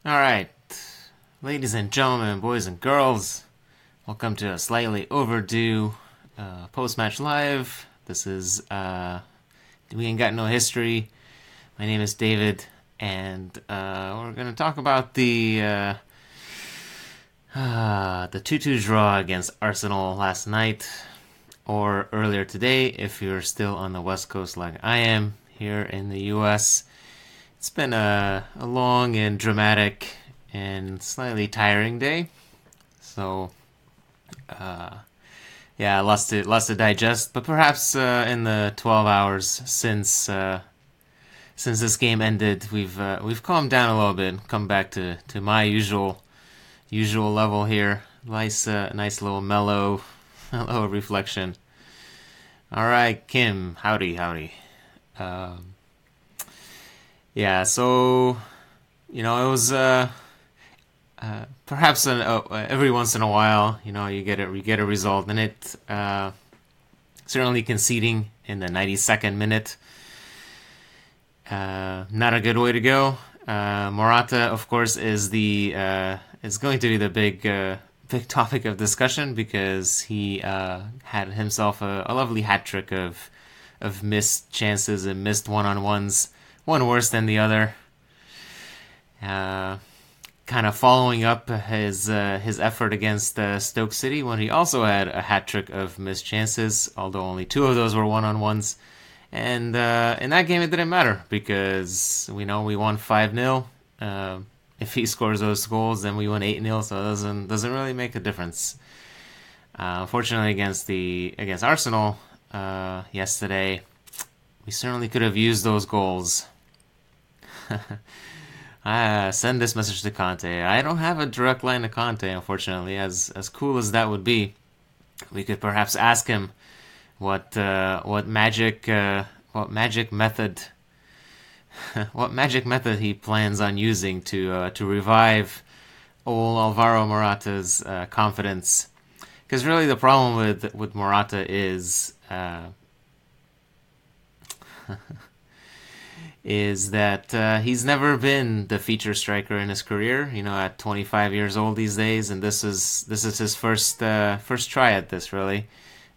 All right, ladies and gentlemen, boys and girls, welcome to a slightly overdue post-match live. This is We Ain't Got No History. My name is David, and we're gonna talk about the 2-2 draw against Arsenal last night, or earlier today, if you're still on the West Coast like I am here in the U.S. It's been a long and dramatic and slightly tiring day. So, yeah, lots to digest. But perhaps in the 12 hours since this game ended, we've calmed down a little bit, come back to my usual level here. Nice little mellow reflection. All right, Kim, howdy. Yeah, so it was perhaps every once in a while, you get a result, and it certainly conceding in the 92nd minute, not a good way to go. Morata, of course, is going to be the big topic of discussion because he had himself a lovely hat trick of missed chances and missed one-on-ones, one worse than the other. Kind of following up his effort against Stoke City when he also had a hat trick of missed chances, although only two of those were one-on-ones. And in that game, it didn't matter because we won 5-0. If he scores those goals, then we win 8-0. So it doesn't really make a difference. Unfortunately, against Arsenal yesterday, we certainly could have used those goals. Send this message to Conte. I don't have a direct line to Conte, unfortunately. As cool as that would be, we could perhaps ask him what magic method he plans on using to revive old Alvaro Morata's confidence. Because really, the problem with Morata is is that he's never been the feature striker in his career. At 25 years old these days, and this is his first try at this. Really,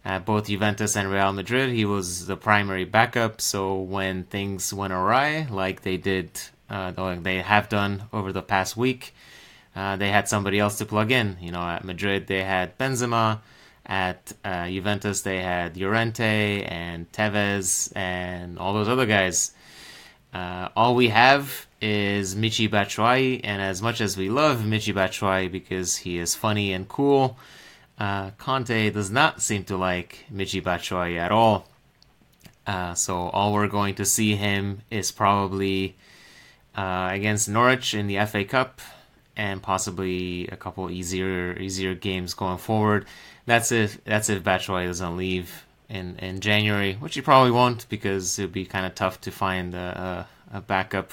at both Juventus and Real Madrid, he was the primary backup. So when things went awry, like they have done over the past week, they had somebody else to plug in. At Madrid they had Benzema. At Juventus they had Llorente and Tevez and all those other guys. All we have is Michy Batshuayi, and as much as we love Michy Batshuayi because he is funny and cool, Conte does not seem to like Michy Batshuayi at all. So all we're going to see him is probably against Norwich in the FA Cup, and possibly a couple easier games going forward. That's if Batshuayi doesn't leave in January, which he probably won't because it would be kind of tough to find a backup,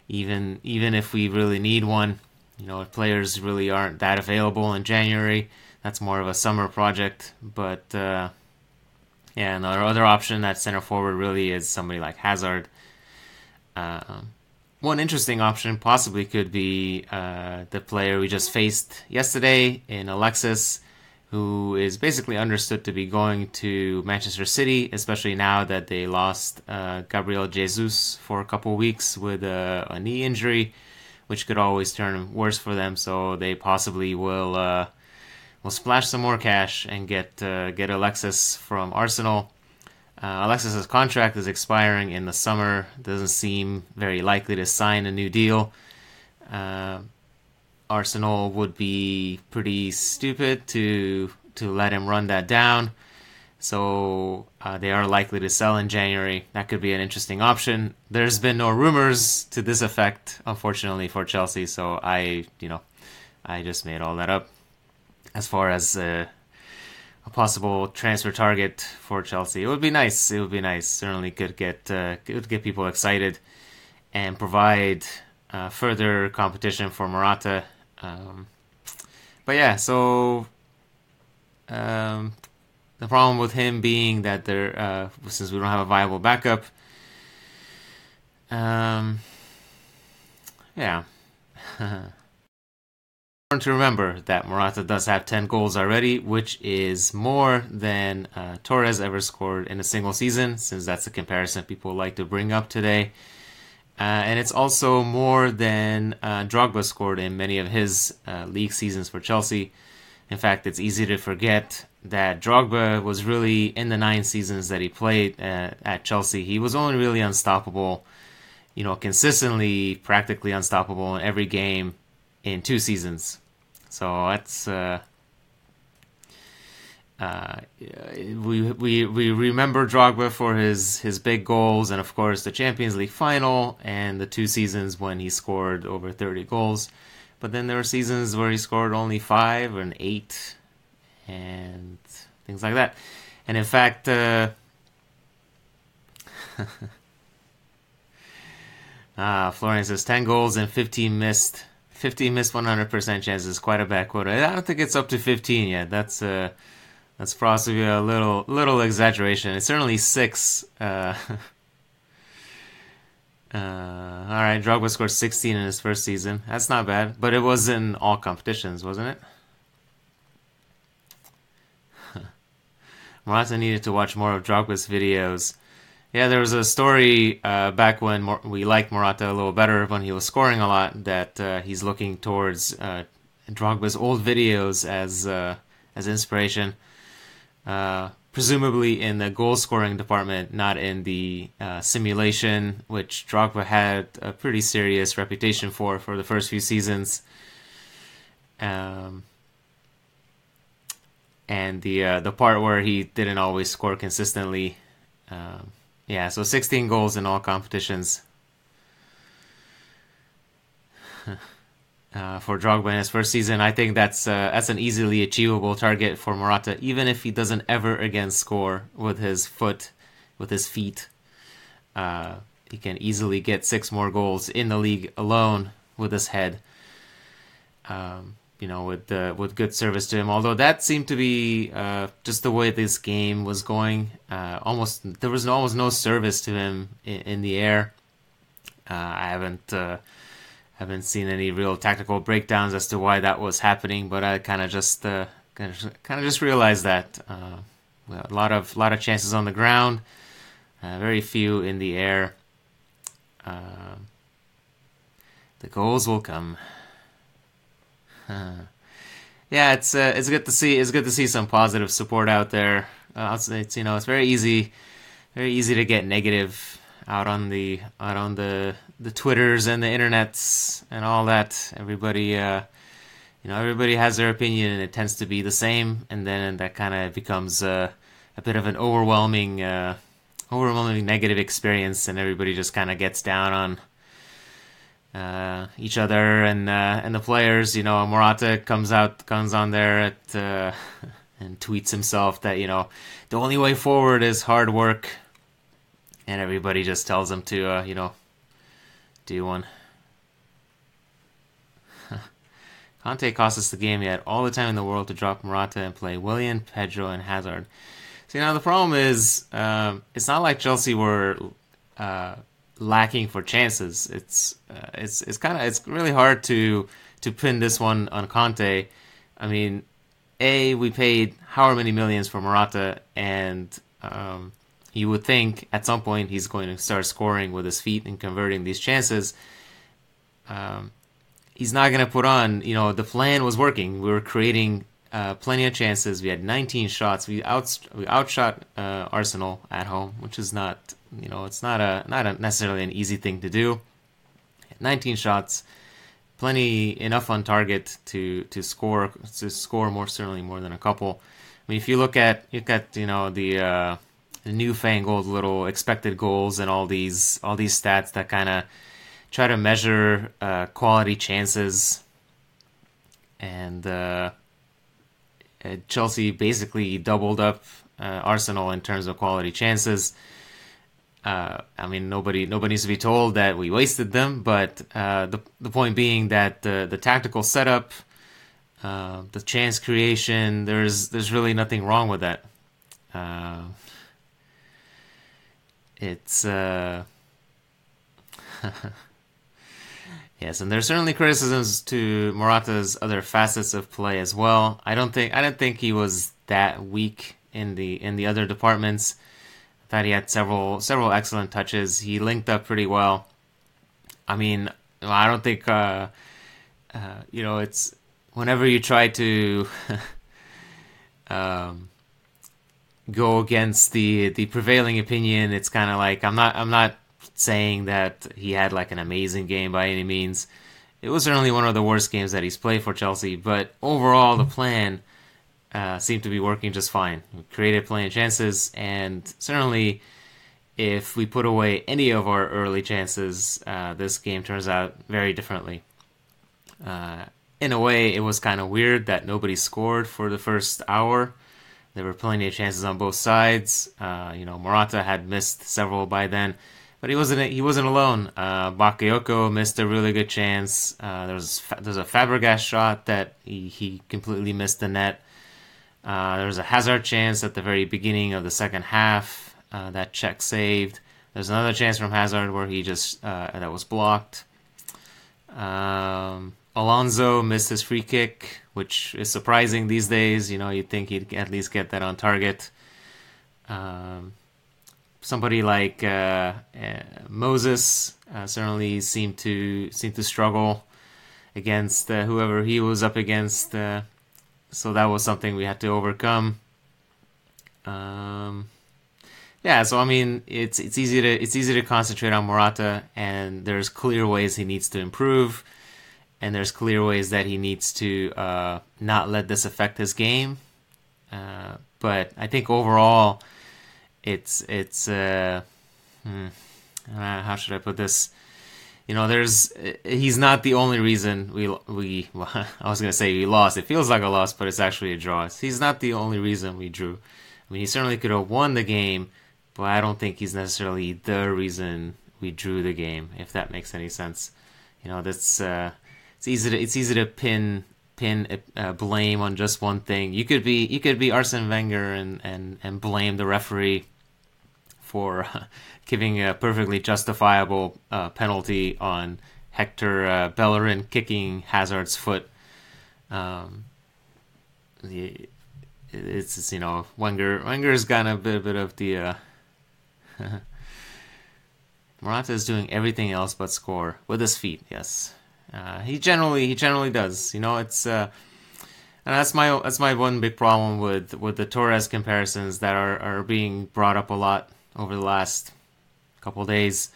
even if we really need one. Players really aren't that available in January. That's more of a summer project. But and our other option at center forward really is somebody like Hazard. One interesting option possibly could be the player we just faced yesterday in Alexis, who is basically understood to be going to Manchester City, especially now that they lost Gabriel Jesus for a couple of weeks with a knee injury, which could always turn worse for them. So they possibly will splash some more cash and get Alexis from Arsenal. Alexis's contract is expiring in the summer. Doesn't seem very likely to sign a new deal. Arsenal would be pretty stupid to let him run that down. So they are likely to sell in January. That could be an interesting option. There's been no rumors to this effect, unfortunately, for Chelsea. So I just made all that up. As far as a possible transfer target for Chelsea, it would be nice. Certainly could get people excited and provide further competition for Morata. But yeah, so the problem with him being that since we don't have a viable backup, yeah, Important to remember that Morata does have 10 goals already, which is more than Torres ever scored in a single season, since that's a comparison people like to bring up today. And it's also more than Drogba scored in many of his league seasons for Chelsea. In fact, it's easy to forget that Drogba was really, in the 9 seasons that he played at Chelsea, he was only really unstoppable, consistently, practically unstoppable in every game in 2 seasons. So that's we remember Drogba for his big goals, and of course the Champions League final and the 2 seasons when he scored over 30 goals. But then there were seasons where he scored only 5 and 8 and things like that. And in fact, Florian says 10 goals and 15 missed. 15 missed 100% chances, quite a bad quota. I don't think it's up to 15 yet. That's possibly a little exaggeration. It's certainly 6. All right, Drogba scored 16 in his first season. That's not bad, but it was in all competitions, wasn't it? Morata needed to watch more of Drogba's videos. Yeah, there was a story back when we liked Morata a little better when he was scoring a lot, that he's looking towards Drogba's old videos as inspiration. Presumably in the goal-scoring department, not in the simulation, which Drogba had a pretty serious reputation for the first few seasons. And the part where he didn't always score consistently. Yeah, so 16 goals in all competitions for Drogba in his first season. I think that's an easily achievable target for Morata, even if he doesn't ever again score with his feet. He can easily get 6 more goals in the league alone with his head. With good service to him. Although that seemed to be just the way this game was going. There was almost no service to him in the air. I haven't seen any real tactical breakdowns as to why that was happening, but I kind of just realized that a lot of chances on the ground, very few in the air. The goals will come. Yeah, it's good to see. It's good to see some positive support out there. It's very easy to get negative out on the Twitters and the internets and all that. Everybody has their opinion, and it tends to be the same. And then that kind of becomes a bit of an overwhelming negative experience, and everybody just kind of gets down on each other and the players. Morata comes on there and tweets himself that the only way forward is hard work, and everybody just tells him to do one. Conte cost us the game. He had all the time in the world to drop Morata and play Willian, Pedro, and Hazard. So the problem is it's not like Chelsea were lacking for chances. It's really hard to pin this one on Conte. I mean, we paid however many millions for Morata, and you would think at some point he's going to start scoring with his feet and converting these chances. He's not going to put on. The plan was working. We were creating plenty of chances. We had 19 shots. We outshot Arsenal at home, which is not. It's not necessarily an easy thing to do. 19 shots, enough on target to score certainly more than a couple. I mean, if you look at the newfangled little expected goals and all these stats that kind of try to measure quality chances, and Chelsea basically doubled up Arsenal in terms of quality chances. I mean, nobody needs to be told that we wasted them, but the point being that the tactical setup, the chance creation, there's really nothing wrong with that. Yes, and there's certainly criticisms to Morata's other facets of play as well. I don't think he was that weak in the other departments. I thought he had several excellent touches. He linked up pretty well. I mean, I don't think it's whenever you try to um, go against the prevailing opinion, it's kind of like I'm not saying that he had like an amazing game by any means. It was certainly one of the worst games that he's played for Chelsea, but overall the plan seemed to be working just fine. We created plenty of chances, and certainly if we put away any of our early chances, this game turns out very differently. In a way, it was kind of weird that nobody scored for the first hour. There were plenty of chances on both sides. Morata had missed several by then, but he wasn't alone. Bakayoko missed a really good chance. There's a Fabregas shot that he completely missed the net. There was a Hazard chance at the very beginning of the second half that Czech saved. There's another chance from Hazard where he just that was blocked. Alonso missed his free kick, which is surprising these days. You'd think he'd at least get that on target. Somebody like Moses certainly seemed to struggle against whoever he was up against. So that was something we had to overcome. So I mean, it's easy to concentrate on Morata, and there's clear ways he needs to improve. And there's clear ways that he needs to not let this affect his game. But I think overall, it's how should I put this? He's not the only reason we I was gonna say we lost. It feels like a loss, but it's actually a draw. He's not the only reason we drew. I mean, he certainly could have won the game, but I don't think he's necessarily the reason we drew the game. If that makes any sense, that's. It's easy to pin blame on just one thing. You could be Arsene Wenger and blame the referee for giving a perfectly justifiable penalty on Hector Bellerin kicking Hazard's foot. Wenger's got a bit of the Morata is doing everything else but score with his feet. Yes. He generally does. It's and that's my one big problem with the Torres comparisons that are being brought up a lot over the last couple of days.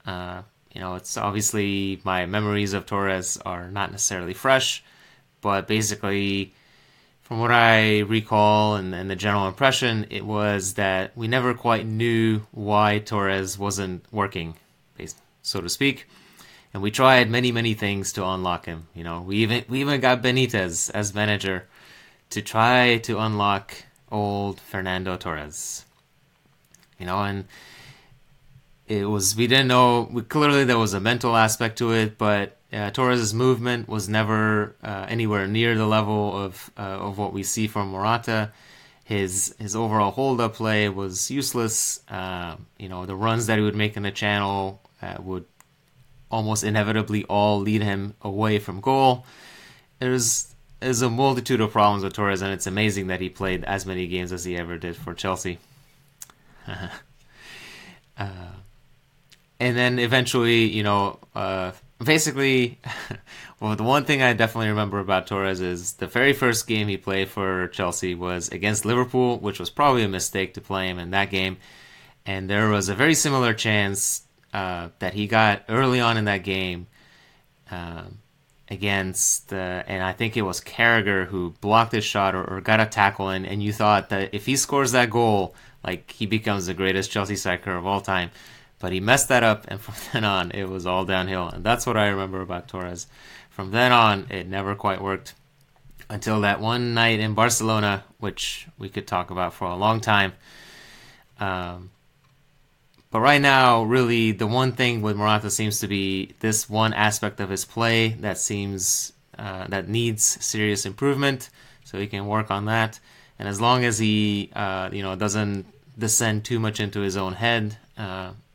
It's obviously my memories of Torres are not necessarily fresh, but basically, from what I recall and the general impression, it was that we never quite knew why Torres wasn't working, so to speak. And we tried many things to unlock him. We even got Benitez as manager to try to unlock old Fernando Torres. And we didn't know. Clearly, there was a mental aspect to it, but Torres' movement was never anywhere near the level of what we see from Morata. His overall hold-up play was useless. The runs that he would make in the channel would almost inevitably all lead him away from goal. There's a multitude of problems with Torres, and it's amazing that he played as many games as he ever did for Chelsea. And then eventually, basically, well, the one thing I definitely remember about Torres is the very first game he played for Chelsea was against Liverpool, which was probably a mistake to play him in that game. And there was a very similar chance that he got early on in that game against, and I think it was Carragher who blocked his shot or got a tackle in, and you thought that if he scores that goal, like, he becomes the greatest Chelsea striker of all time. But he messed that up, and from then on, it was all downhill. And that's what I remember about Torres. From then on, it never quite worked until that one night in Barcelona, which we could talk about for a long time. But right now, really, the one thing with Morata seems to be this one aspect of his play that seems that needs serious improvement. So he can work on that, and as long as he, doesn't descend too much into his own head,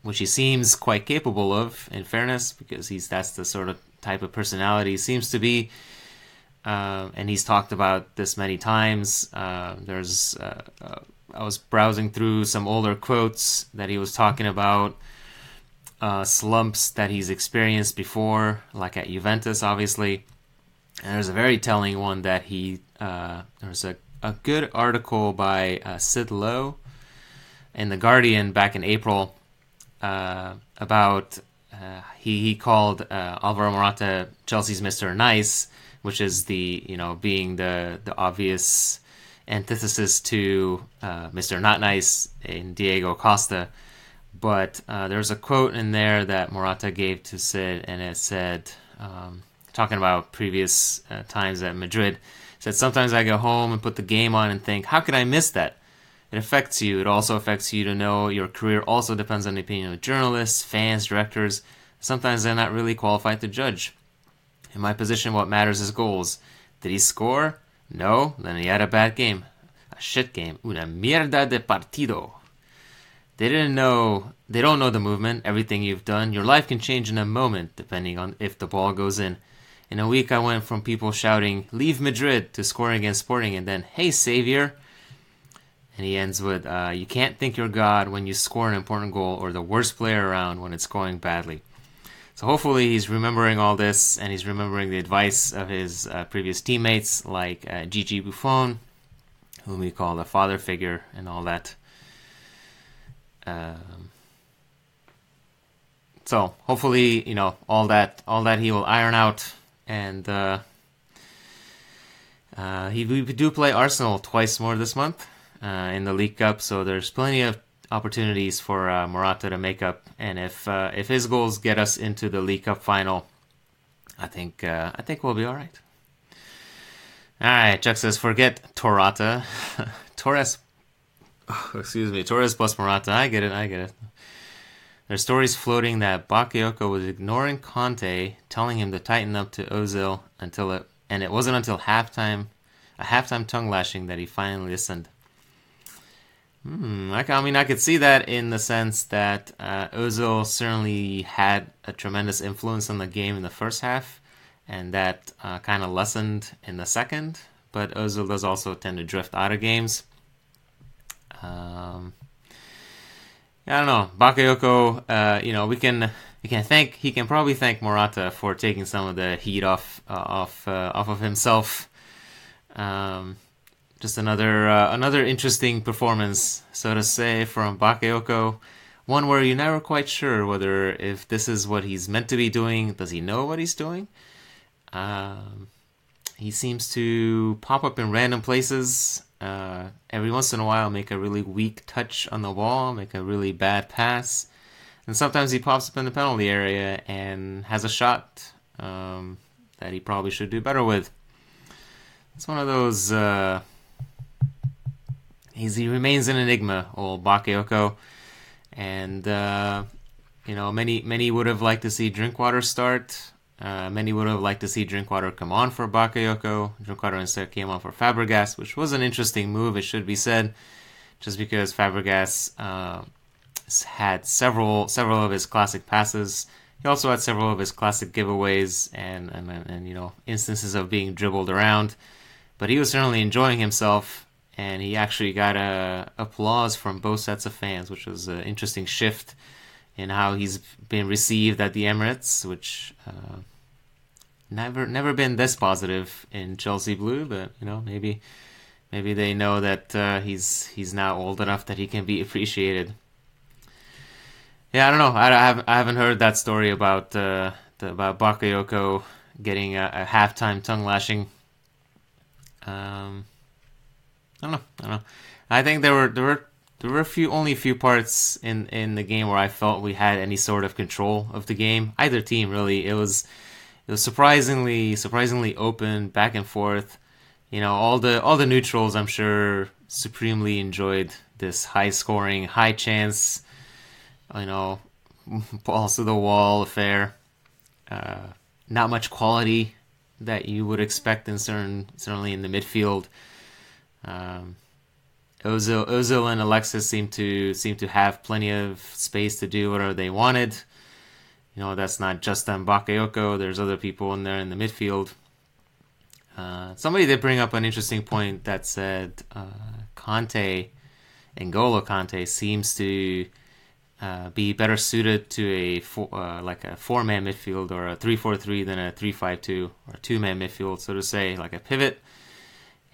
which he seems quite capable of, in fairness, because that's the sort of type of personality. He seems to be, and he's talked about this many times. I was browsing through some older quotes that he was talking about slumps that he's experienced before, like at Juventus, obviously. And there's a very telling one that there's a good article by Sid Lowe in The Guardian back in April about he called Alvaro Morata Chelsea's Mr. Nice, which is being the obvious antithesis to Mr. Not Nice in Diego Costa. But there's a quote in there that Morata gave to Sid, and it said, talking about previous times at Madrid, said, "Sometimes I go home and put the game on and think, how could I miss that? It affects you. It also affects you to know your career also depends on the opinion of journalists, fans, directors. Sometimes they're not really qualified to judge. In my position, what matters is goals. Did he score? No? Then he had a bad game. A shit game. Una mierda de partido. They don't know the movement, everything you've done. Your life can change in a moment, depending on if the ball goes in. In a week, I went from people shouting, 'Leave Madrid,' to scoring against Sporting, and then, 'Hey, savior.'" And he ends with, "You can't think you're God when you score an important goal or the worst player around when it's going badly." So hopefully he's remembering all this, and he's remembering the advice of his previous teammates like Gigi Buffon, whom we call the father figure and all that. So hopefully, all that he will iron out, and we do play Arsenal twice more this month in the League Cup, so there's plenty of opportunities for Morata to make up, and if his goals get us into the League Cup final, I think we'll be all right. All right, Chuck says, forget Torata, Torres. Oh, excuse me, Torres plus Morata. I get it. There's stories floating that Bakayoko was ignoring Conte, telling him to tighten up to Ozil and it wasn't until a halftime tongue lashing that he finally listened. I could see that in the sense that Ozil certainly had a tremendous influence on the game in the first half, and that kind of lessened in the second. But Ozil does also tend to drift out of games. I don't know. Bakayoko, he can probably thank Morata for taking some of the heat off of himself. Just another interesting performance, so to say, from Bakayoko. One where you're never quite sure whether if this is what he's meant to be doing. Does he know what he's doing? He seems to pop up in random places. Every once in a while, make a really weak touch on the wall, make a really bad pass. And sometimes he pops up in the penalty area and has a shot that he probably should do better with. It's one of those... he remains an enigma, old Bakayoko. And, many would have liked to see Drinkwater start. Many would have liked to see Drinkwater come on for Bakayoko. Drinkwater instead came on for Fabregas, which was an interesting move, it should be said, just because Fabregas had several of his classic passes. He also had several of his classic giveaways and instances of being dribbled around. But he was certainly enjoying himself, and he actually got applause from both sets of fans, which was an interesting shift in how he's been received at the Emirates, which never been this positive in Chelsea Blue, but maybe they know that he's now old enough that he can be appreciated. Yeah, I don't know. I haven't heard that story about Bakayoko getting a halftime tongue lashing. I don't know. I think there were only a few parts in the game where I felt we had any sort of control of the game. Either team, really. It was surprisingly open, back and forth. All the neutrals, I'm sure, supremely enjoyed this high scoring, high chance, balls to the wall affair. Not much quality that you would expect certainly in the midfield. Ozil and Alexis seem to have plenty of space to do whatever they wanted. That's not just on Bakayoko. There's other people in there in the midfield. Somebody did bring up an interesting point that said Conte, N'Golo Conte, seems to be better suited to like a four-man midfield or a 3-4-3 than a 3-5-2 or a two-man midfield, so to say, like a pivot.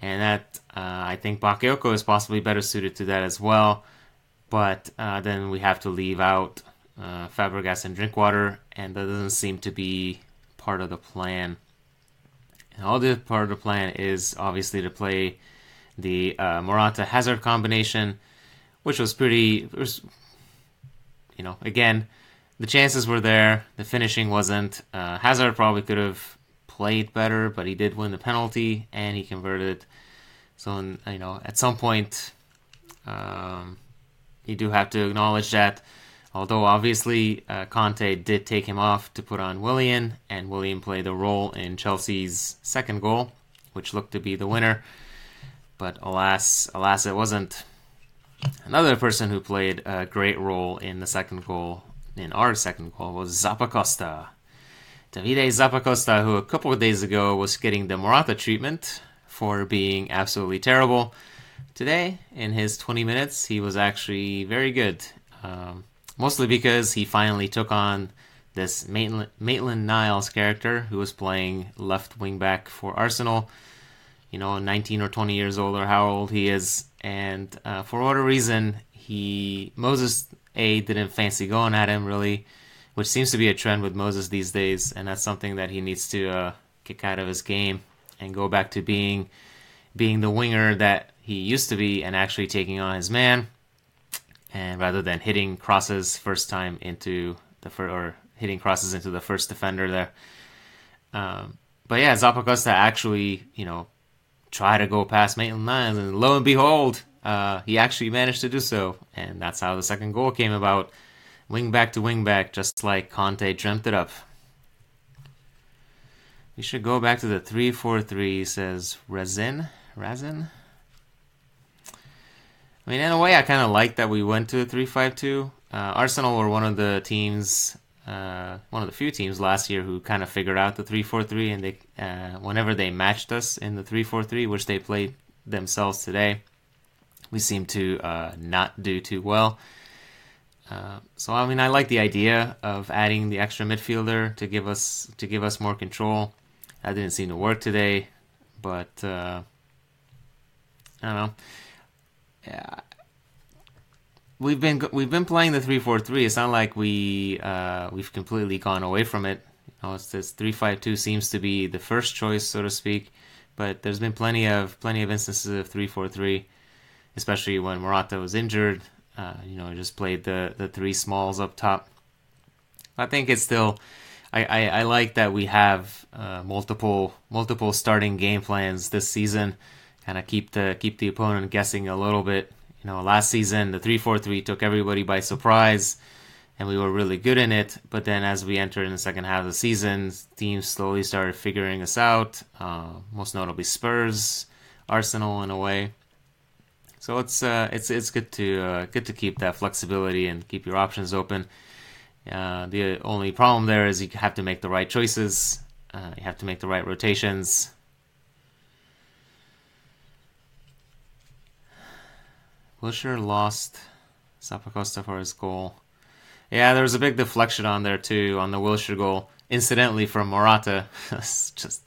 And that I think Bakayoko is possibly better suited to that as well. But then we have to leave out Fabregas and Drinkwater, and that doesn't seem to be part of the plan. And all the part of the plan is obviously to play the Morata-Hazard combination, which was pretty. Again, the chances were there. The finishing wasn't. Hazard probably could have played better, but he did win the penalty and he converted. So, at some point, you do have to acknowledge that. Although obviously Conte did take him off to put on Willian, and Willian played a role in Chelsea's second goal, which looked to be the winner. But alas, it wasn't. Another person who played a great role in our second goal, was Zappacosta. Davide Zappacosta, who a couple of days ago was getting the Morata treatment for being absolutely terrible. Today, in his 20 minutes, he was actually very good. Mostly because he finally took on this Maitland-Niles character who was playing left wing back for Arsenal. 19 or 20 years old, or how old he is. And for whatever reason, Moses didn't fancy going at him, really, which seems to be a trend with Moses these days. And that's something that he needs to kick out of his game and go back to being the winger that he used to be and actually taking on his man. And rather than hitting crosses hitting crosses into the first defender there. But yeah, Zappacosta actually, try to go past Maitland-Niles, and lo and behold, he actually managed to do so, and that's how the second goal came about. Wing back to wing back, just like Conte dreamt it up. We should go back to the 3-4-3, says Razin. I mean, in a way, I kind of like that we went to a 3-5-2. Arsenal were one of the few teams last year who kind of figured out the 3-4-3, and they, whenever they matched us in the 3-4-3, which they played themselves today, we seemed to not do too well. So I mean, I like the idea of adding the extra midfielder to give us more control. That didn't seem to work today, but I don't know. Yeah. We've been playing the 3-4-3. It's not like we've completely gone away from it. It's this 3-5-2 seems to be the first choice, so to speak. But there's been plenty of instances of 3-4-3, especially when Morata was injured. Just played the three smalls up top. I think it's still. I like that we have multiple starting game plans this season. Kind of keep the opponent guessing a little bit. Last season the 3-4-3 took everybody by surprise, and we were really good in it. But then, as we entered in the second half of the season, teams slowly started figuring us out. Most notably Spurs, Arsenal, in a way. So it's good to keep that flexibility and keep your options open. The only problem there is you have to make the right choices. You have to make the right rotations. Wilshere lost Zappacosta for his goal. Yeah, there was a big deflection on there too, on the Wilshere goal. Incidentally, from Morata. It's just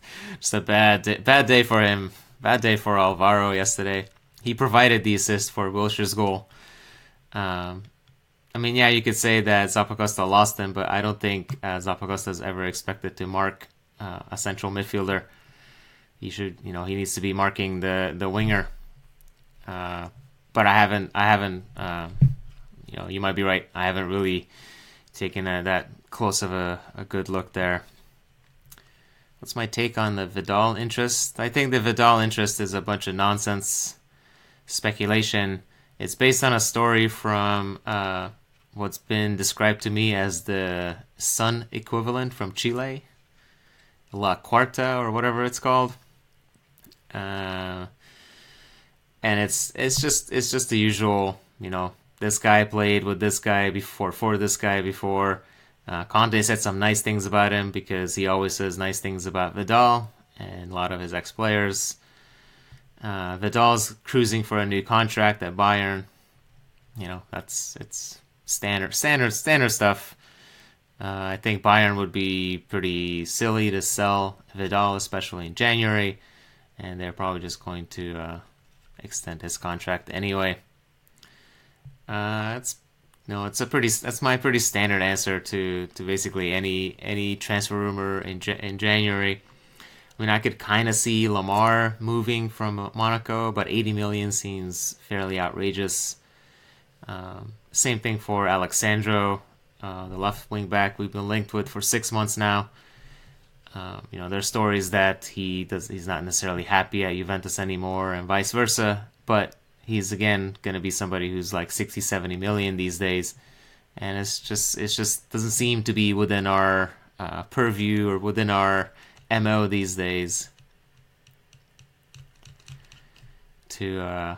a bad day for him. Bad day for Alvaro yesterday. He provided the assist for Wilshere's goal. I mean, yeah, you could say that Zappacosta lost him, but I don't think Zappacosta is ever expected to mark a central midfielder. He needs to be marking the winger. But I haven't. You might be right. I haven't really taken that close of a good look there. What's my take on the Vidal interest? I think the Vidal interest is a bunch of nonsense speculation. It's based on a story from what's been described to me as the Sun equivalent from Chile, La Cuarta or whatever it's called. And it's just the usual, this guy played with this guy before, for this guy before. Conte said some nice things about him because he always says nice things about Vidal and a lot of his ex-players. Vidal's cruising for a new contract at Bayern. It's standard stuff. I think Bayern would be pretty silly to sell Vidal, especially in January, and they're probably just going to extend his contract anyway. That's my pretty standard answer to basically any transfer rumor in January. I mean, I could kind of see Lamar moving from Monaco, but 80 million seems fairly outrageous. Same thing for Alexandro, the left wing back we've been linked with for 6 months now. There's stories that he's not necessarily happy at Juventus anymore and vice versa, but he's again going to be somebody who's like 60, 70 million these days. And it just doesn't seem to be within our purview or within our MO these days to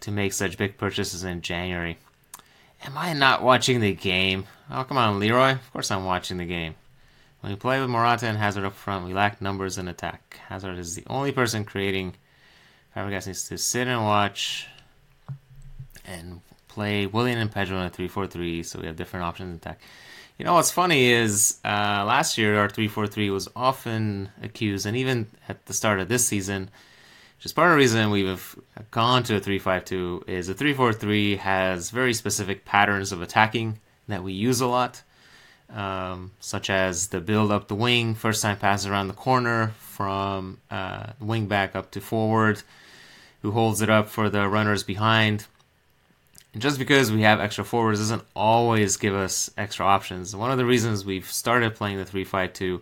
make such big purchases in January. Am I not watching the game? Oh, come on, Leroy. Of course I'm watching the game. When we play with Morata and Hazard up front, we lack numbers in attack. Hazard is the only person creating. Fabregas needs to sit and watch and play Willian and Pedro in a 3-4-3, so we have different options in attack. You know what's funny is last year our 3-4-3 was often accused, and even at the start of this season, which is part of the reason we've gone to a 3-5-2, is a 3-4-3 has very specific patterns of attacking that we use a lot, such as the build up the wing, first time pass around the corner from wing back up to forward, who holds it up for the runners behind. And just because we have extra forwards doesn't always give us extra options. One of the reasons we've started playing the 3-5-2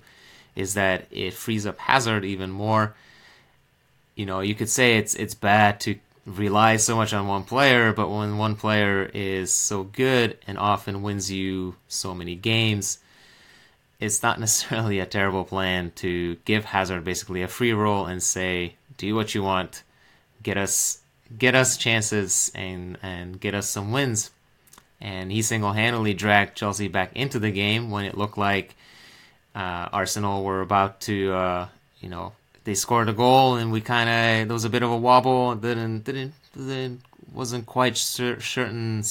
is that it frees up Hazard even more. You could say it's bad to rely so much on one player, but when one player is so good and often wins you so many games, it's not necessarily a terrible plan to give Hazard basically a free roll and say, do what you want, get us chances and get us some wins. And he single-handedly dragged Chelsea back into the game when it looked like Arsenal were about to, they scored a goal and there was a bit of a wobble. Wasn't quite certain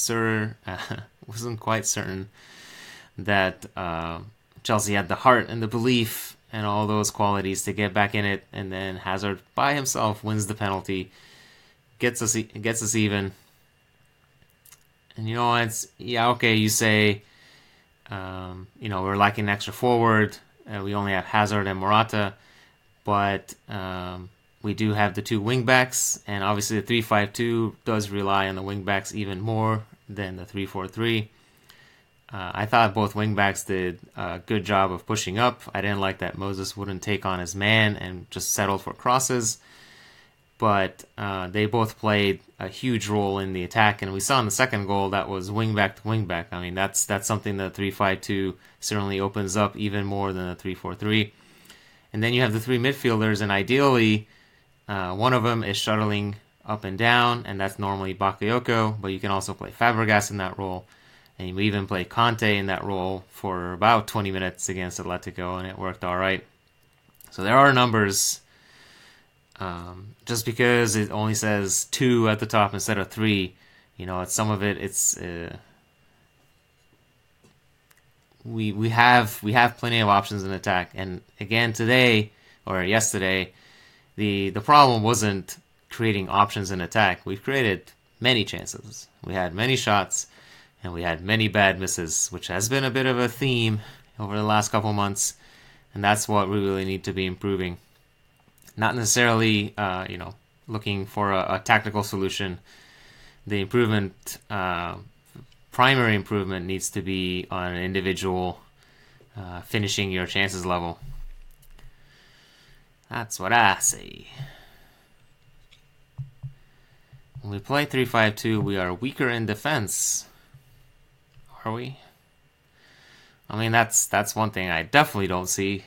that Chelsea had the heart and the belief and all those qualities to get back in it. And then Hazard by himself wins the penalty. Gets us even. And you say, we're lacking an extra forward. We only have Hazard and Morata, but we do have the two wingbacks, and obviously the 3-5-2 does rely on the wingbacks even more than the 3-4-3. I thought both wingbacks did a good job of pushing up. I didn't like that Moses wouldn't take on his man and just settled for crosses. But they both played a huge role in the attack, and we saw in the second goal that was wingback to wingback. I mean, that's something that 3-5-2 certainly opens up even more than a 3-4-3. And then you have the three midfielders, and ideally, one of them is shuttling up and down, and that's normally Bakayoko, but you can also play Fabregas in that role, and you even play Conte in that role for about 20 minutes against Atletico, and it worked all right. So there are numbers. Just because it only says 2 at the top instead of 3, some of it we have plenty of options in attack. And again today or yesterday, the problem wasn't creating options in attack. We've created many chances. We had many shots and we had many bad misses, which has been a bit of a theme over the last couple months, and that's what we really need to be improving. Not necessarily, looking for a tactical solution. The primary improvement needs to be on an individual finishing your chances level. That's what I say. When we play 3-5-2, we are weaker in defense. Are we? I mean, that's one thing I definitely don't see.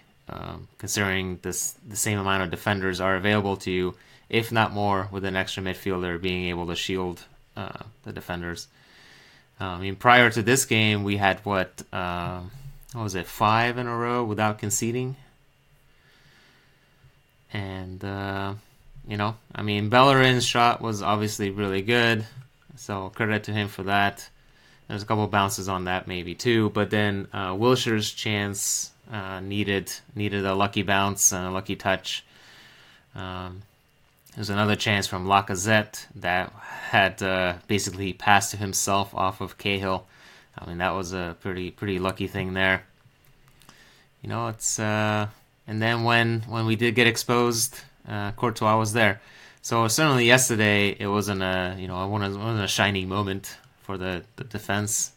Considering the same amount of defenders are available to you, if not more, with an extra midfielder being able to shield the defenders. Prior to this game, we had what was it, 5 in a row without conceding. And, I mean, Bellerin's shot was obviously really good, so credit to him for that. There's a couple bounces on that maybe too, but then Wilshire's chance needed a lucky bounce and a lucky touch. There's another chance from Lacazette that had basically passed to himself off of Cahill. I mean, that was a pretty lucky thing there. It's and then when we did get exposed, Courtois was there. So certainly yesterday it wasn't it wasn't a shining moment for the defense.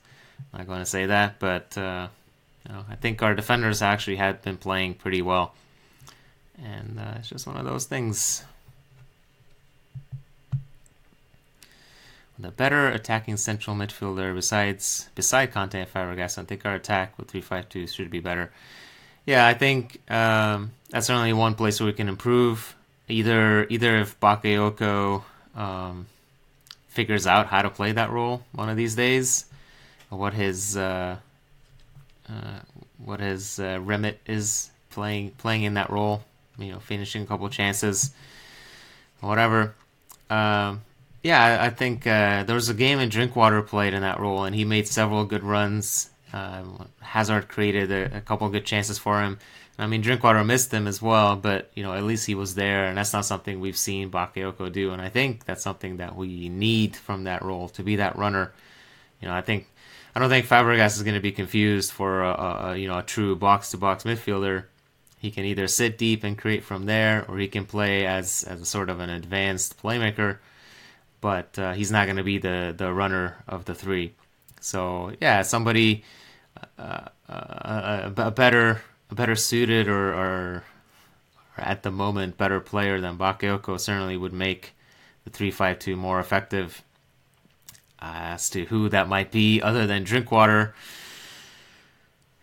I'm not going to say that, but I think our defenders actually had been playing pretty well, and it's just one of those things. The better attacking central midfielder beside Conte and Fabregas, I think our attack with 3-5-2 should be better. Yeah, I think that's certainly one place where we can improve. Either if Bakayoko figures out how to play that role one of these days, or what his remit is playing in that role. Finishing a couple chances, whatever. I think there was a game in Drinkwater played in that role, and he made several good runs. Hazard created a couple good chances for him. I mean, Drinkwater missed them as well, but at least he was there, and that's not something we've seen Bakayoko do. And I think that's something that we need from that role, to be that runner. I don't think Fabregas is going to be confused for a true box-to-box midfielder. He can either sit deep and create from there, or he can play as a sort of an advanced playmaker. But he's not going to be the runner of the three. So yeah, somebody a better suited or at the moment better player than Bakayoko certainly would make the 3-5-2 more effective. As to who that might be, other than Drinkwater,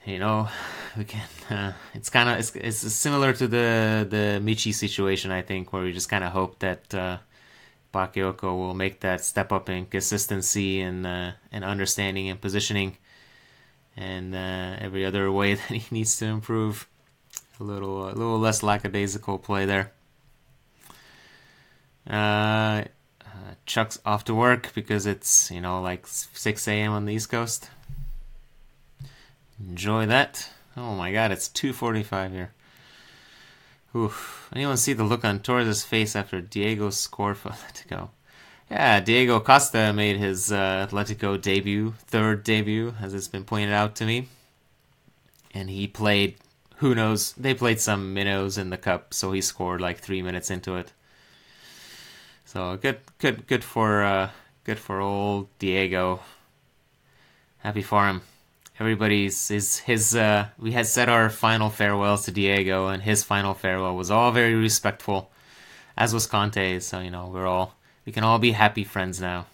we can. It's similar to the Michi situation, I think, where we just kind of hope that Bakayoko will make that step up in consistency and understanding and positioning, and every other way that he needs to improve. A little less lackadaisical play there. Chuck's off to work because it's like 6 a.m. on the East Coast. Enjoy that. Oh my God, it's 2:45 here. Oof. Anyone see the look on Torres' face after Diego scored for Atletico? Yeah, Diego Costa made his Atletico debut, third debut, as it's been pointed out to me. And he played, who knows, they played some minnows in the cup, so he scored like 3 minutes into it. So good for old Diego. Happy for him. Everybody's we had said our final farewells to Diego, and his final farewell was all very respectful, as was Conte's. So we can all be happy friends now.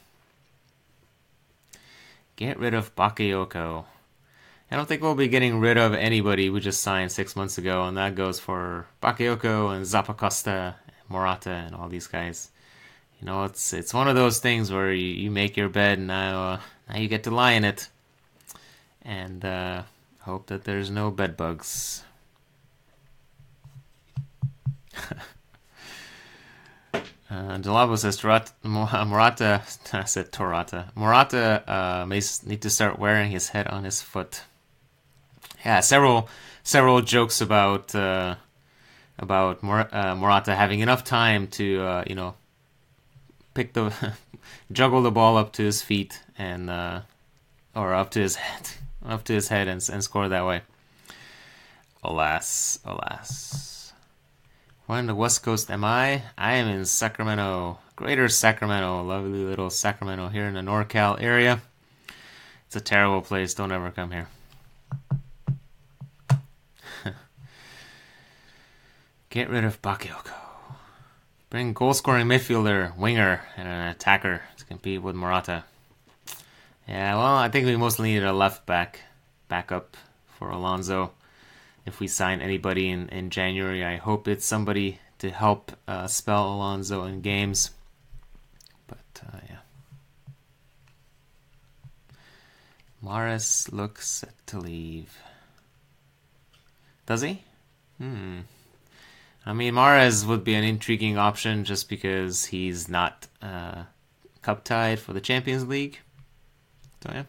Get rid of Bakayoko. I don't think we'll be getting rid of anybody we just signed 6 months ago, and that goes for Bakayoko and Zappacosta, Morata, and all these guys. It's one of those things where you make your bed, and now you get to lie in it. And hope that there's no bed bugs. Delabo says Morata. I said Torata. Morata may need to start wearing his head on his foot. Yeah, several jokes about Morata having enough time to juggle the ball up to his feet and or up to his head and score that way. Alas. Where on the West Coast am I? I am in Sacramento, Greater Sacramento, lovely little Sacramento here in the NorCal area. It's a terrible place. Don't ever come here. Get rid of Bakayoko. Bring goal-scoring midfielder, winger, and an attacker to compete with Morata. Yeah, well, I think we mostly needed a left backup for Alonso. If we sign anybody in January, I hope it's somebody to help spell Alonso in games. But, yeah. Mahrez looks set to leave. Does he? Hmm. I mean, Mahrez would be an intriguing option just because he's not cup tied for the Champions League. So yeah,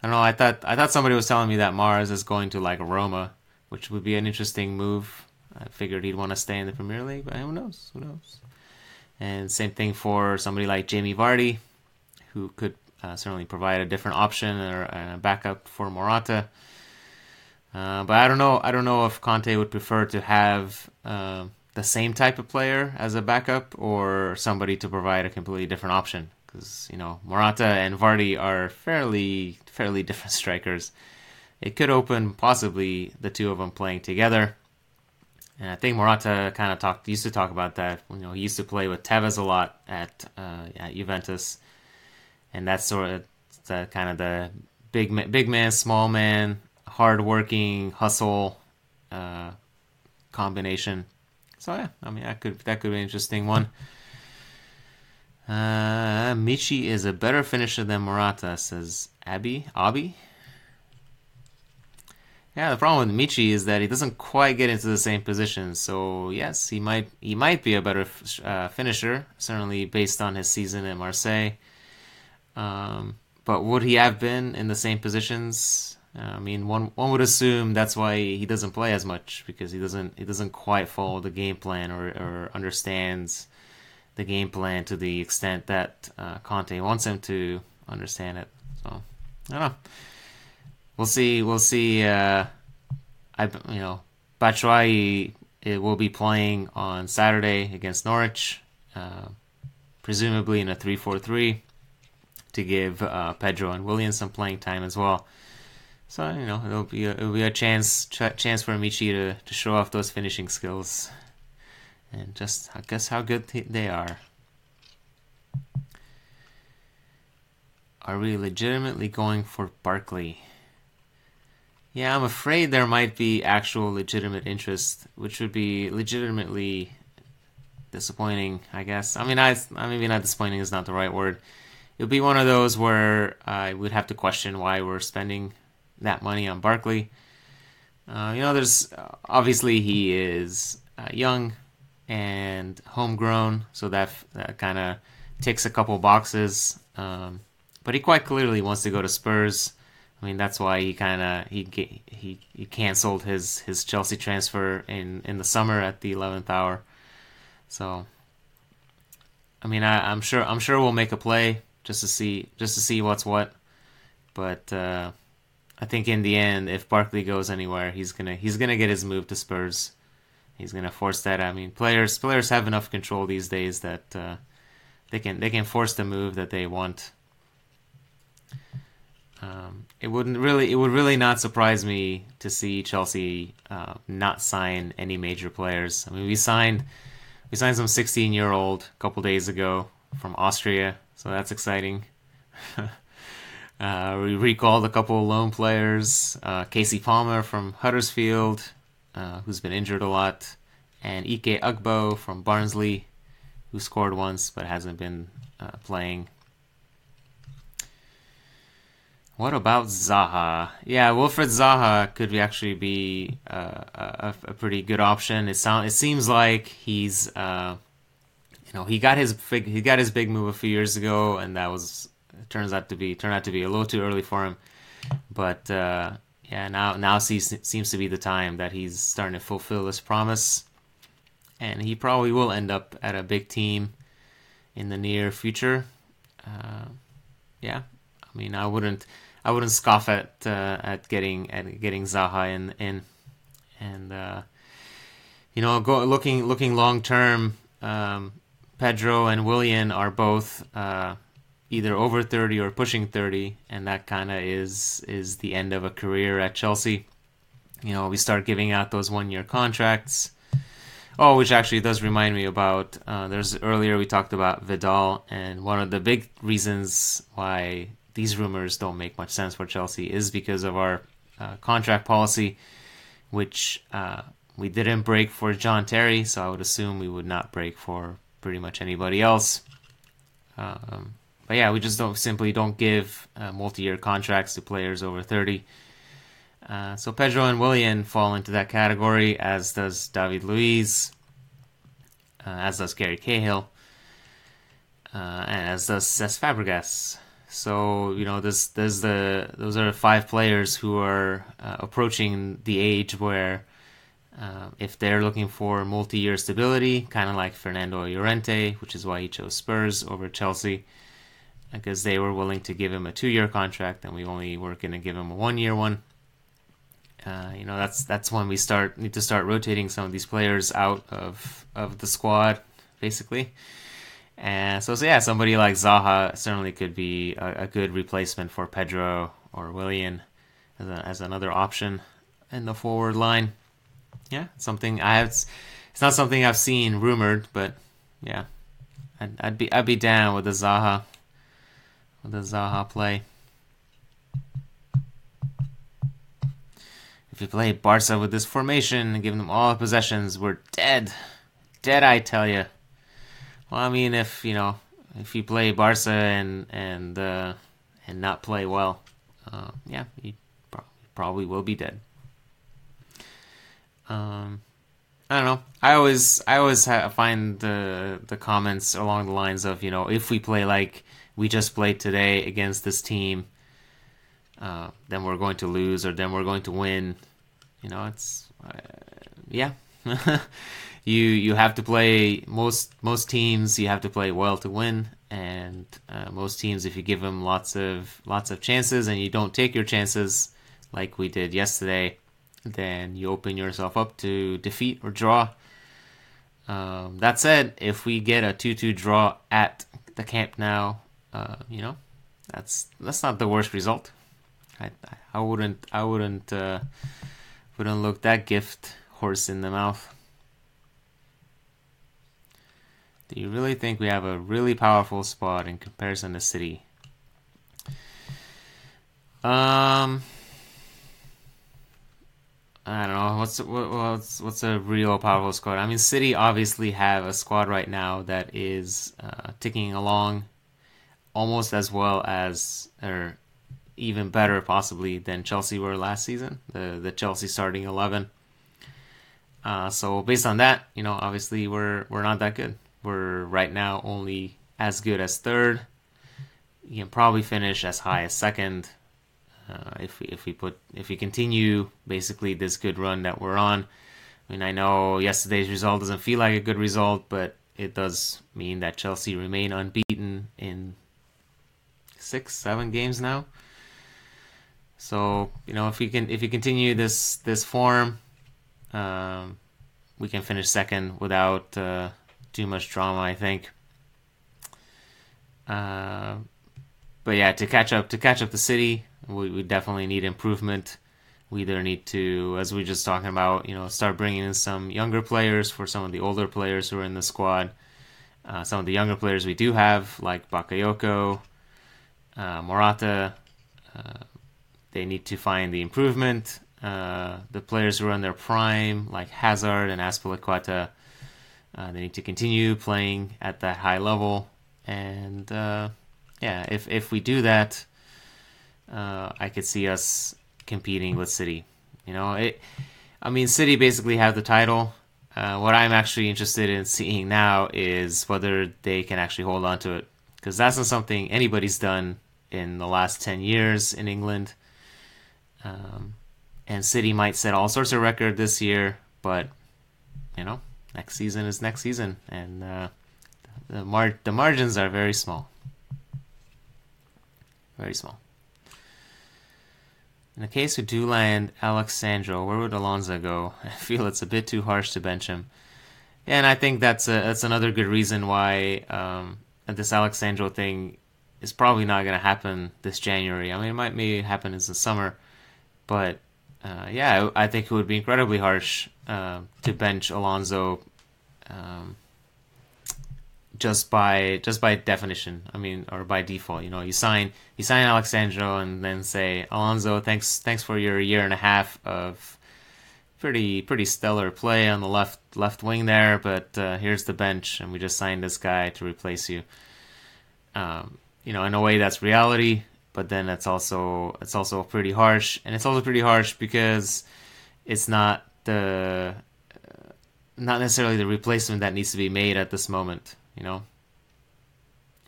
I don't know. I thought somebody was telling me that Mahrez is going to like Roma, which would be an interesting move. I figured he'd want to stay in the Premier League, but who knows? Who knows? And same thing for somebody like Jamie Vardy, who could certainly provide a different option or a backup for Morata. But I don't know. I don't know if Conte would prefer to have the same type of player as a backup or somebody to provide a completely different option. Because Morata and Vardy are fairly different strikers. It could open possibly the two of them playing together. And I think Morata kind of used to talk about that. He used to play with Tevez a lot at Juventus, and that's sort of the big man, small man, hard-working hustle combination. So yeah, I mean that could be an interesting one. Michi is a better finisher than Morata, says Abi. Yeah, the problem with Michi is that he doesn't quite get into the same position. So yes, he might be a better finisher, certainly based on his season at Marseille. But would he have been in the same positions? I mean, one would assume that's why he doesn't play as much, because he doesn't quite follow the game plan or understands the game plan to the extent that Conte wants him to understand it. So I don't know. We'll see. Batshuayi will be playing on Saturday against Norwich, presumably in a 3-4-3, to give Pedro and Willian some playing time as well. So it'll be a chance for Amici to show off those finishing skills, and just I guess how good they are. Are we legitimately going for Barkley? Yeah, I'm afraid there might be actual legitimate interest, which would be legitimately disappointing, I guess. I mean, maybe not disappointing is not the right word. It would be one of those where I would have to question why we're spending that money on Barkley. There's obviously he is young and homegrown, so that kind of ticks a couple boxes. But he quite clearly wants to go to Spurs. I mean, that's why he canceled his Chelsea transfer in the summer at the 11th hour. So, I mean, I'm sure we'll make a play just to see what's what. But I think in the end, if Barkley goes anywhere, he's gonna get his move to Spurs. He's gonna force that. I mean, players have enough control these days that they can force the move that they want. It would really not surprise me to see Chelsea not sign any major players. I mean, we signed some 16-year-old a couple days ago from Austria, so that's exciting. We recalled a couple of loan players, Casey Palmer from Huddersfield, who's been injured a lot, and Ike Ugbo from Barnsley, who scored once but hasn't been playing. What about Zaha? Yeah, Wilfred Zaha could actually be a pretty good option. It seems like he's he got his big move a few years ago, and that turned out to be a little too early for him. But now seems to be the time that he's starting to fulfill his promise, and he probably will end up at a big team in the near future. I mean, I wouldn't scoff at getting Zaha in, and looking long term. Pedro and Willian are both either over 30 or pushing 30, and that kind of is the end of a career at Chelsea. We start giving out those 1-year contracts. Oh, which actually does remind me about earlier we talked about Vidal, and one of the big reasons why these rumors don't make much sense for Chelsea is because of our contract policy, which we didn't break for John Terry, so I would assume we would not break for pretty much anybody else. But yeah, we just don't give multi-year contracts to players over 30. So Pedro and Willian fall into that category, as does David Luiz, as does Gary Cahill, and as does Cesc Fabregas. So those are 5 players who are approaching the age where, if they're looking for multi-year stability, kind of like Fernando Llorente, which is why he chose Spurs over Chelsea, because they were willing to give him a 2-year contract, and we only were going to give him a 1-year one. That's when we need to start rotating some of these players out of the squad, basically. And so yeah, somebody like Zaha certainly could be a good replacement for Pedro or Willian as another option in the forward line. Yeah, it's not something I've seen rumored, but yeah, I'd be down with the Zaha play. If you play Barca with this formation and give them all the possessions, we're dead. Dead, I tell you. Well, I mean, if you play Barca and not play well, yeah, you probably will be dead. I don't know. I always find the comments along the lines of, if we play like we just played today against this team, then we're going to lose, or then we're going to win. It's yeah. You have to play most teams. You have to play well to win, and most teams, if you give them lots of chances and you don't take your chances, like we did yesterday, then you open yourself up to defeat or draw. That said, if we get a 2-2 draw at the Camp Nou, that's not the worst result. I wouldn't look that gift horse in the mouth. Do you really think we have a really powerful squad in comparison to City? I don't know. What's a real powerful squad? I mean, City obviously have a squad right now that is ticking along almost as well as, or even better possibly, than Chelsea were last season. The Chelsea starting 11. So based on that, obviously we're not that good. We're right now only as good as third. You can probably finish as high as second. If we continue basically this good run that we're on. I mean, I know yesterday's result doesn't feel like a good result, but it does mean that Chelsea remain unbeaten in 6-7 games now. So if we continue this form, we can finish second without too much drama, I think. But yeah, to catch up to City, we definitely need improvement. We either need to, as we were just talking about, start bringing in some younger players for some of the older players who are in the squad. Some of the younger players we do have, like Bakayoko, Morata, they need to find the improvement. The players who are in their prime, like Hazard and Azpilicueta, they need to continue playing at that high level. And if we do that, I could see us competing with City. City basically have the title. What I'm actually interested in seeing now is whether they can actually hold on to it, because that's not something anybody's done in the last 10 years in England. And City might set all sorts of record this year, but next season is next season, and the margins are very small. Very small. In the case of Douland Alexandro, where would Alonso go? I feel it's a bit too harsh to bench him. Yeah, and I think that's another good reason why this Alexandro thing is probably not going to happen this January. I mean, it might maybe happen in the summer, but I think it would be incredibly harsh to bench Alonso just by definition. I mean, or by default. You sign Alexandro and then say, Alonso, thanks for your year and a half of pretty stellar play on the left wing there, but here's the bench, and we just signed this guy to replace you. In a way, that's reality. but then it's also pretty harsh, and it's also pretty harsh because it's not necessarily the replacement that needs to be made at this moment.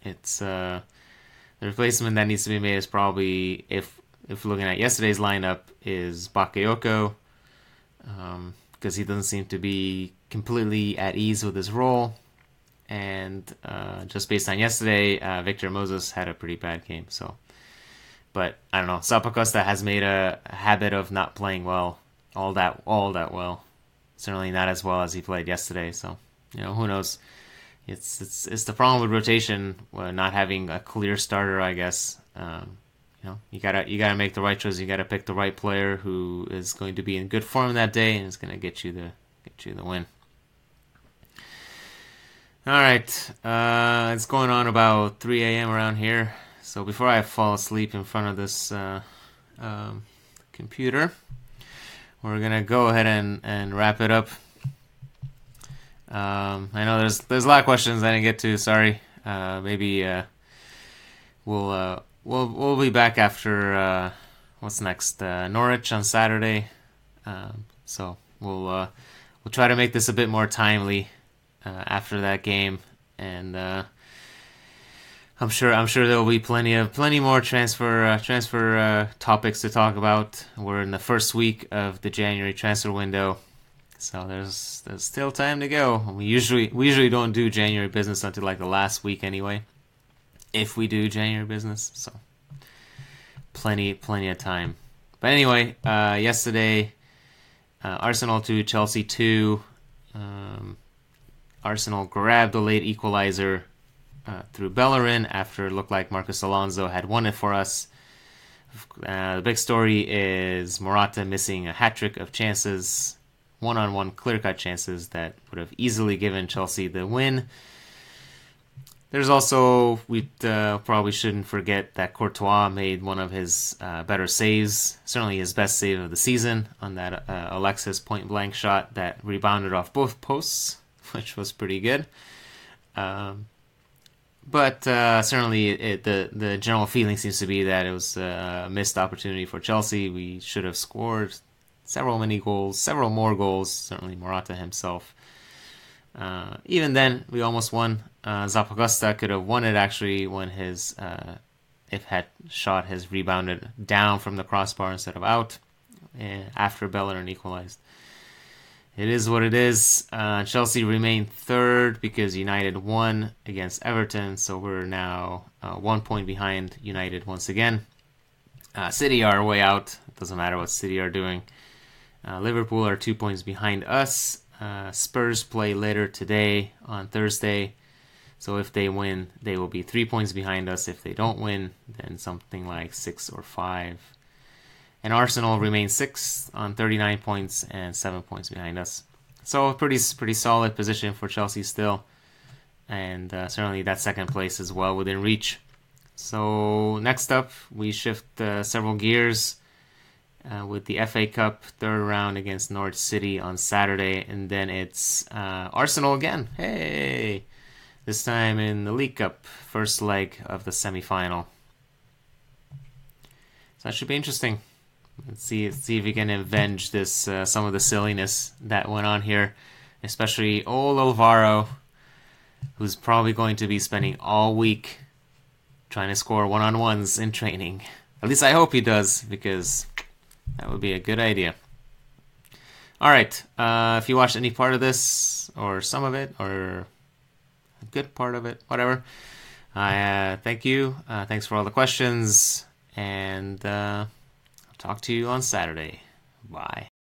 It's the replacement that needs to be made is probably, if looking at yesterday's lineup, is Bakayoko, because he doesn't seem to be completely at ease with his role. And just based on yesterday, Victor Moses had a pretty bad game. But I don't know. Zappacosta has made a habit of not playing well, all that well. Certainly not as well as he played yesterday. So who knows? It's the problem with rotation, not having a clear starter, I guess. You gotta make the right choice. You gotta pick the right player who is going to be in good form that day and is going to get you the win. All right, it's going on about 3 a.m. around here. So before I fall asleep in front of this computer, we're gonna go ahead and wrap it up. I know there's a lot of questions I didn't get to. Sorry. Maybe we'll be back after what's next? Norwich on Saturday. So we'll try to make this a bit more timely after that game, and I'm sure there will be plenty more transfer topics to talk about. We're in the first week of the January transfer window, so there's still time to go. We usually don't do January business until like the last week anyway, if we do January business. So plenty of time. But anyway, yesterday, Arsenal 2, Chelsea 2. Arsenal grabbed the late equalizer through Bellerin after it looked like Marcos Alonso had won it for us. The big story is Morata missing a hat-trick of chances, one-on-one clear-cut chances that would have easily given Chelsea the win. There's also, we probably shouldn't forget that Courtois made one of his better saves, certainly his best save of the season, on that Alexis point-blank shot that rebounded off both posts, which was pretty good. But certainly the general feeling seems to be that it was a missed opportunity for Chelsea. We should have scored several more goals, certainly Morata himself. Even then, we almost won. Zappacosta could have won it actually when his shot has rebounded down from the crossbar instead of out after Bellerin equalized. It is what it is. Chelsea remained third because United won against Everton, so we're now 1 point behind United once again. City are way out. It doesn't matter what City are doing. Liverpool are 2 points behind us. Spurs play later today on Thursday, so if they win, they will be 3 points behind us. If they don't win, then something like 6 or 5. And Arsenal remains 6th on 39 points and 7 points behind us. So a pretty solid position for Chelsea still, and certainly that second place is well within reach. So next up, we shift several gears with the FA Cup third round against Norwich City on Saturday, and then it's Arsenal again. Hey! This time in the League Cup, first leg of the semi-final. So that should be interesting. Let's see if we can avenge this some of the silliness that went on here, especially old Alvaro, who's probably going to be spending all week trying to score one-on-ones in training. At least I hope he does, because that would be a good idea. All right, if you watched any part of this, or some of it, or a good part of it, whatever, I thank you. Thanks for all the questions, and talk to you on Saturday. Bye.